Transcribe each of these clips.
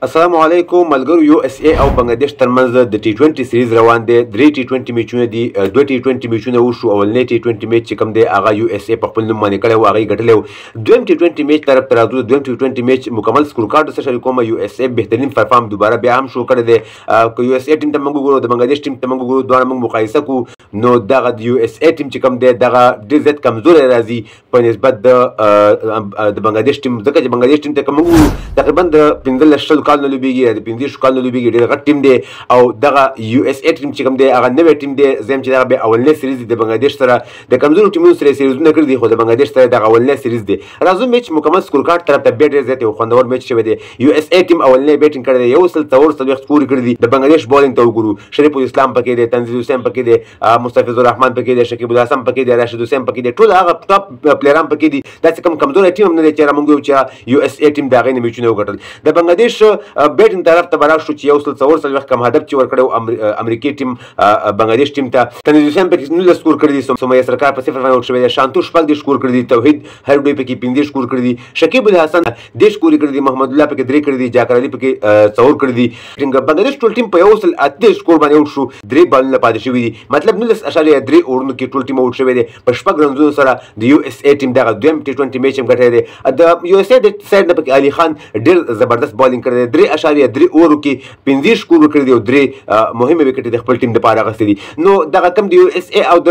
السلام علیکم ملګرو. یو اس ای او بنگلاديش ترمنځ د T20 سریز روان دی. 3 T20 میچونه دي، 2 T20 میچونه وشو. اولنی T20 میچ چې کوم دی هغه یو اس ای په خپل نوم باندې کړی و، هغه ګټلی و. دویم T20 میچ طرف ته راځو. دویم T20 میچ مکمل سکور کارډ سره شریکوم. یو اس ای بهترین پرفارم دوباره بیا هم شو کړی دی. که یو اس ای ټیم ته موږ وګورو، د بنگلاديش ټیم ته موږ وګورو، دواړه موږ مقایسه کوو، نو دغه د یو اس ای ټیم چې کوم دی دغه ډېر زیات کمزوری راځي په نسبت د بنگلاديش ټیم، ځکه چې بنگلاديش ټیم ته که موږ وګورو تقریبا د 15 کال نه لوبېږي، 15 کال نه لوبېږي، ډېر غټ ټیم دی. او دغه یو اس ای ټیم چې کوم دی هغه نوی ټیم دی. زم چې دغه بیا اولنی سریز دی د بنگلاديش سره. د کمزورو ټیمونو سره سریزونه کړي دي، خو د بنگلاديش سره دغه اولنی سریز دی. راځو میچ مکمل سکور کارډ طرف ته بیا ډېر زیات یو خوندور میچ شوی دی. یو اس ای ټیم اولنی بیټینګ کړی دی، 140 سکور کړی دی. د بنگلاديش بالینګ ته وګورو، شریف الاسلام پکې دی، تنزیل حسین پکې دی، مستفیض الرحمن پکې دی، شکیب الحسن پکې دی، راشد حسین پکې دی، ټول هغه ټاپ پلیران پکې دي. داسې کوم کمزوری ټیم هم نه دی چې موږ وایو چې یو اس ای ټیم د هغې نه میچونه وګټل. د بنگلاديش بیټینګ طرف ته به راشو چې 140 کم هدف چې ورکړی و امریکایي ټیم بنگلاديش ټیم ته. تنزیل حسین پکې 19 سکور کړي دي، سمیه سرکار په 0 باندې شوی دی، شانتو شپږ سکور کړي دي، توحید هرډوی پکې 15 سکور کړي دي، شکیب الحسن 10 سکور کړي دي، محمد الله پکې 3 کړي دي، جاکر علي پکې 4 کړي دي. بنگلاديش ټول ټیم په 108 سکور باندې اوټ شو، 3 بالونه پاتې شوي دي، مطلب 19.3 اوورونو کې ټول ټیم اوټ شوی دی. په شپږ رنزونو سره د یو اس ای ټیم دغه دویم T20 میچ هم ګټلی دی. د یو اس ای د سایډ نه پکې علي خان ډېر زبردست بالینګ کړی دی، 3.3 اوورو کې 15 سکور کړي دي او 3 مهمه وکټې د خپل ټیم لپاره اخیستې دي. نو دغه کم د یو اس ای او د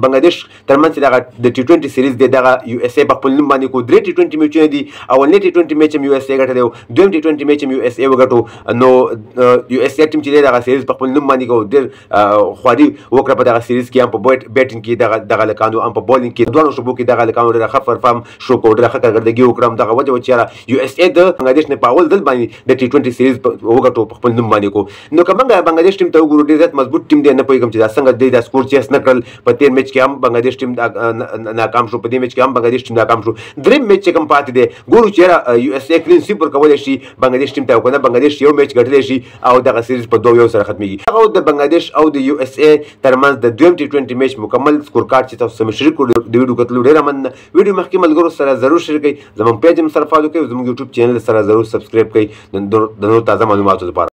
بنگلاديش ترمنځ چې دغه د T20 سریز دی، دغه یو اس ای په خپل نوم باندې کو 3 T20 میچونه دي. اولنی T20 میچ هم یو اس ای ګټلی و، دویم T20 میچ هم یو اس ای وګټو. نو یو اس ای ټیم چې دی دغه سریز په خپل نوم باندې کو ډېر خواري وکړه په دغه سریز کې، هم په بیټینګ کې دغه لکانو، هم په بالینګ کې دواړو شبو کې دغه لکانو ډېره ښه پرفارم شو کړو، ډېره ښه کارکردګي وکړه. همدغه وجه وه چې یو اس ای د بنگلاديش نه په اول ځل باندې د T20 سریز وګټو په خپل نوم باندې کو. نو که موږ بنگلاديش ټیم ته وګورو، ډېر زیات مضبوط ټیم دی. نه پوهېږم چې دا څنګه دی دا سکور چیس نه کړل. په تېر میچ کې هم بنگلاديش ټیم ناکام شو، په دې میچ کې هم بنگلاديش ټیم ناکام شو. دریم میچ چې کوم پاتې دی، ګورو چې یو اس ای کلین سویپ ورکولی شي بنگلاديش ټیم ته، او که نه بنگلاديش یو میچ ګټلی شي او دغه سریز په 2-1 سره ختمېږي. هغه د بنگلاديش او د یو اس ای ترمنځ د دویم T20 میچ مکمل سکور کارډ چې تاسو سره شریک کړو. د ویډیو کتلو ډېره مننه. ویډیو مخکې ملګرو سره ضرور شریک کړئ، زموږ پیج هم سره فالو کړئ، زموږ یوټیوب چینل سره ضرور سبسکرایب کړئ د نور تازه معلوماتو لپاره.